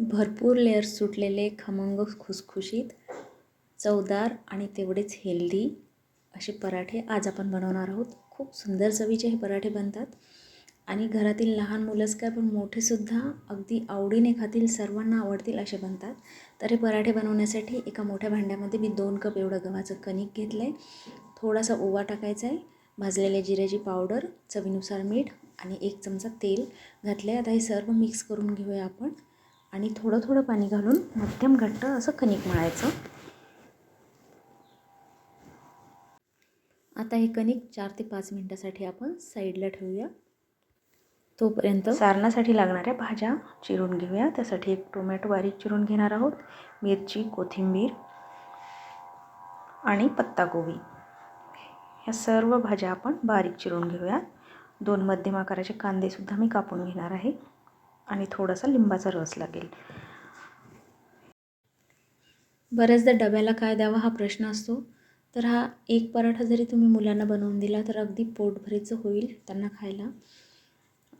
भरपूर लेयर्स सुटलेले खमंग खुसखुशीत चवदार आणि तेवढेच हेल्दी असे पराठे आज आपण बनवणार आहोत. खूप सुंदर चवीचे हे पराठे बनतात आणि घरातील लहान मुलंच काय पण मोठेसुद्धा अगदी आवडीने खातील, सर्वांना आवडतील असे बनतात. तर हे पराठे बनवण्यासाठी एका मोठ्या भांड्यामध्ये मी 2 कप एवढं गव्हाचं कणिक घेतलं आहे. थोडासा ओवा टाकायचा आहे, भाजलेल्या जिऱ्याची पावडर, चवीनुसार मीठ आणि 1 चमचा तेल घातले. आता हे सर्व मिक्स करून घेऊया आपण आणि थोडं थोडं पाणी घालून मध्यम घट्ट असं कणिक मळायचं. आता हे कणिक 4 ते 5 मिनिटासाठी आपण साईडला ठेवूया. तोपर्यंत सारणासाठी लागणाऱ्या भाज्या चिरून घेऊया. त्यासाठी एक टोमॅटो बारीक चिरून घेणार आहोत, मिरची, कोथिंबीर आणि पत्ताकोबी ह्या सर्व भाज्या आपण बारीक चिरून घेऊया. 2 मध्यम आकाराचे कांदेसुद्धा मी कापून घेणार आहे आणि थोडासा लिंबाचा रस लागेल. बऱ्याचदा डब्याला काय द्यावा हा प्रश्न असतो. तर हा एक पराठा जरी तुम्ही मुलांना बनवून दिला तर अगदी पोटभरीचं होईल त्यांना खायला.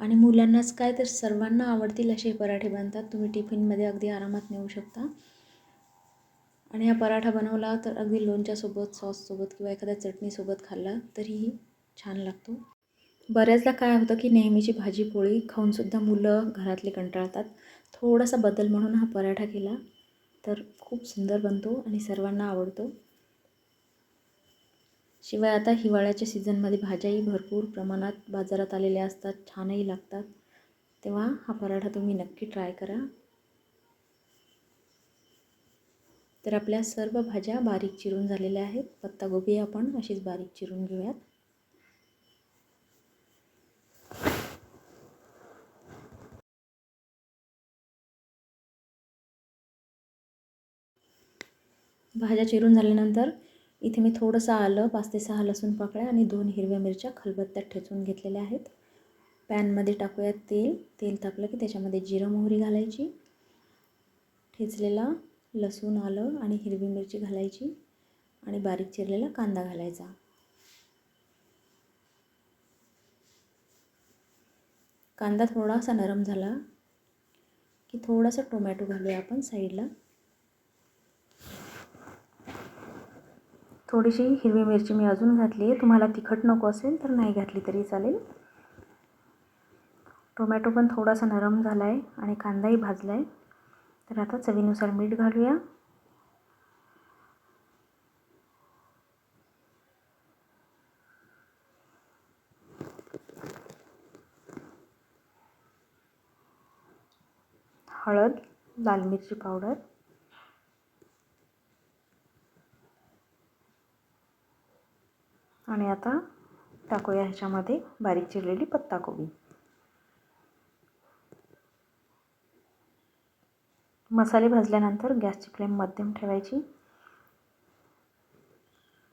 आणि मुलांनाच काय तर सर्वांना आवडतील असे पराठे बनतात. तुम्ही टिफिनमध्ये अगदी आरामात नेऊ शकता. आणि हा पराठा बनवला तर अगदी लोणच्यासोबत, सॉससोबत किंवा एखाद्या चटणीसोबत खाल्ला तरीही छान लागतो. बऱ्याचदा काय होतं की नेहमीची भाजी पोळी खाऊनसुद्धा मुलं घरातले कंटाळतात. थोडासा बदल म्हणून हा पराठा केला तर खूप सुंदर बनतो आणि सर्वांना आवडतो. शिवाय आता हिवाळ्याच्या सीझनमध्ये भाज्याही भरपूर प्रमाणात बाजारात आलेल्या असतात, छानही लागतात. तेव्हा हा पराठा तुम्ही नक्की ट्राय करा. तर आपल्या सर्व भाज्या बारीक चिरून झालेल्या आहेत. पत्ताकोबी आपण अशीच बारीक चिरून घेऊयात. भाज्या चिरून झाल्यानंतर इथे मी थोडंसं आलं, 5 ते 6 लसूण पाकळ्या आणि 2 हिरव्या मिरच्या खलबत्त्यात ठेचून घेतलेल्या आहेत. पॅनमध्ये टाकूयात तेल. तेल तापलं की त्याच्यामध्ये जिरं मोहरी घालायची, ठेचलेला लसूण, आलं आणि हिरवी मिरची घालायची आणि बारीक चिरलेला कांदा घालायचा. कांदा थोडासा नरम झाला की थोडासा टोमॅटो घालूया आपण साईडला. थोडीशी हिरवी मिरची मी अजून घातली आहे. तुम्हाला तिखट नको असेल तर नाही घातली तरी चालेल. टोमॅटो पण थोडासा नरम झाला आहे आणि कांदाही भाजला आहे. तर आता चवीनुसार मीठ घालूया. हळद, लाल मिरची पावडर आणि आता टाकूया ह्याच्यामध्ये बारीक चिरलेली पत्ताकोबी. मसाले भाजल्यानंतर गॅसची फ्लेम मध्यम ठेवायची.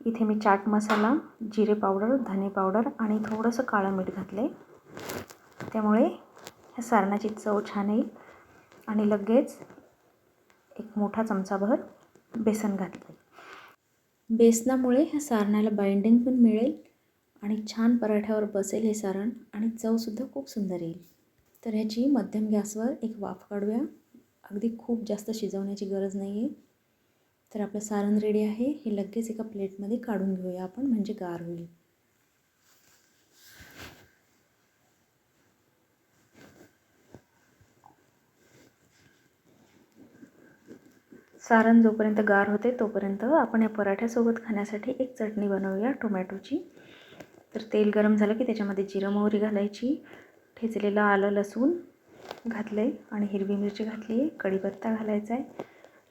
इथे मी चाट मसाला, जिरे पावडर, धने पावडर आणि थोडंसं काळं मीठ घातले. त्यामुळे ह्या सारणाची चव छान येईल. आणि लगेच एक मोठा चमचाभर बेसन घातले. बेसनामुळे ह्या सारणाला बाइंडिंग पण मिळेल आणि छान पराठ्यावर बसेल हे सारण आणि चवसुद्धा खूप सुंदर येईल. तर ह्याची मध्यम गॅसवर एक वाफ काढूया. अगदी खूप जास्त शिजवण्याची गरज नाही आहे. तर आपलं सारण रेडी आहे. हे लगेच एका प्लेटमध्ये काढून घेऊया आपण, म्हणजे गार होईल. सारण जोपर्यंत गार होते तोपर्यंत आपण या पराठ्यासोबत खाण्यासाठी एक चटणी बनवूया टोमॅटोची. तर तेल गरम झालं की त्याच्यामध्ये जिरं मोहरी घालायची, ठेचलेलं आलं लसूण घातले आणि हिरवी मिरची घातली आहे, कढीपत्ता घालायचा आहे,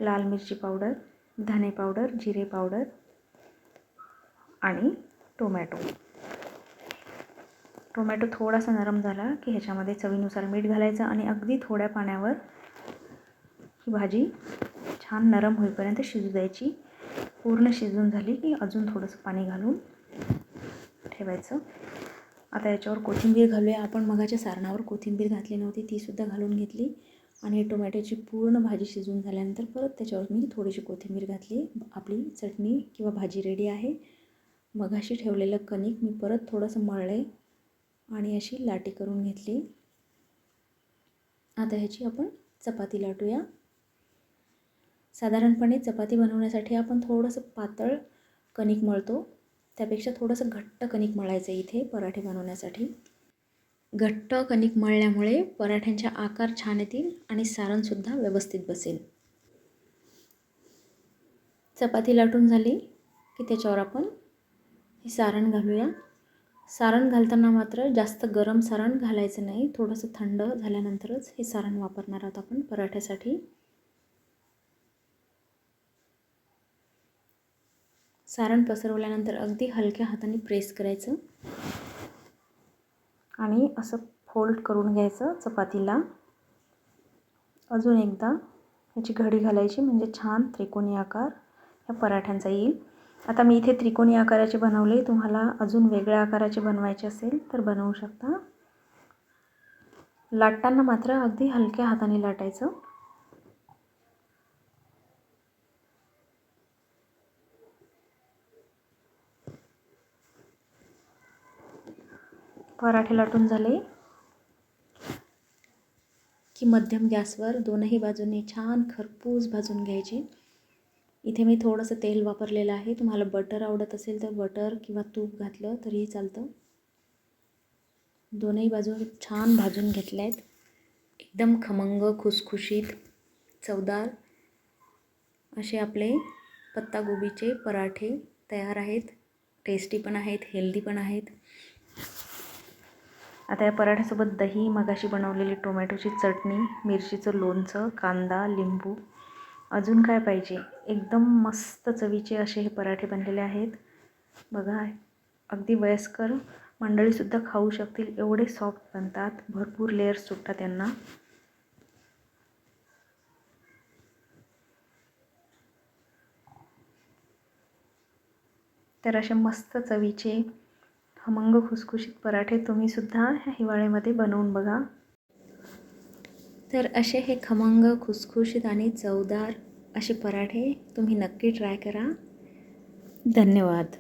लाल मिरची पावडर, धने पावडर, जिरे पावडर आणि टोमॅटो. टोमॅटो थोडासा नरम झाला की ह्याच्यामध्ये चवीनुसार मीठ घालायचं आणि अगदी थोड्या पाण्यावर ही भाजी छान नरम होईपर्यंत शिजू द्यायची. पूर्ण शिजून झाली की अजून थोडंसं पाणी घालून ठेवायचं. आता याच्यावर कोथिंबीर घालूया. आपण मगाच्या सारणावर कोथिंबीर घातली नव्हती, तीसुद्धा घालून घेतली. आणि टोमॅटोची पूर्ण भाजी शिजून झाल्यानंतर परत त्याच्यावर मी थोडीशी कोथिंबीर घातली. आपली चटणी किंवा भाजी रेडी आहे. मगाशी ठेवलेलं कणिक मी परत थोडंसं मळले आणि अशी लाटी करून घेतली. आता ह्याची आपण चपाती लाटूया. साधारणपणे चपाती बनवण्यासाठी आपण थोडंसं पातळ कणिक मळतो, त्यापेक्षा थोडंसं घट्ट कणिक मळायचं इथे पराठे बनवण्यासाठी. घट्ट कणिक मळल्यामुळे पराठ्यांचे आकार छान येतील आणि सारणसुद्धा व्यवस्थित बसेल. चपाती लाटून झाली की त्याच्यावर आपण हे सारण घालूया. सारण घालताना मात्र जास्त गरम सारण घालायचं नाही, थोडंसं थंड झाल्यानंतरच हे सारण वापरणार आहोत आपण पराठ्यासाठी. सारण पसरवल्यानंतर अगदी हलक्या हाताने प्रेस करायचं आणि असं फोल्ड करून घ्यायचं चपातीला. अजून एकदा याची घडी घालायची म्हणजे छान त्रिकोणी आकार या पराठ्यांचा येईल. आता मी इथे त्रिकोणी आकाराचे बनवले, तुम्हाला अजून वेगळ्या आकाराचे बनवायचे असेल तर बनवू शकता. लाटताना मात्र अगदी हलक्या हाताने लाटायचं. पराठे लाटून झाले की मध्यम गॅसवर दोनही बाजूने छान खरपूस भाजून घ्यायचे. इथे मी थोडंसं तेल वापरलेलं आहे, तुम्हाला बटर आवडत असेल तर बटर किंवा तूप घातलं तरीही चालतं. दोनही बाजू छान भाजून घेतल्या आहेत. एकदम खमंग, खुसखुशीत, चवदार असे आपले पत्तागोबीचे पराठे तयार आहेत. टेस्टी पण आहेत, हेल्दी पण आहेत. आता या पराठ्यासोबत दही, मगाशी बनवलेली टोमॅटोची चटणी, मिरचीचं लोणचं, कांदा, लिंबू, अजून काय पाहिजे. एकदम मस्त चवीचे असे हे पराठे बनलेले आहेत. बघा, अगदी वयस्कर मंडळीसुद्धा खाऊ शकतील एवढे सॉफ्ट बनतात. भरपूर लेयर्स सुटतात यांना. तर असे मस्त चवीचे खमंग खुसखुशीत पराठे तुम्हीसुद्धा ह्या हिवाळ्यामध्ये बनवून बघा. तर असे हे खमंग, खुसखुशीत आणि चवदार असे पराठे तुम्ही नक्की ट्राय करा. धन्यवाद.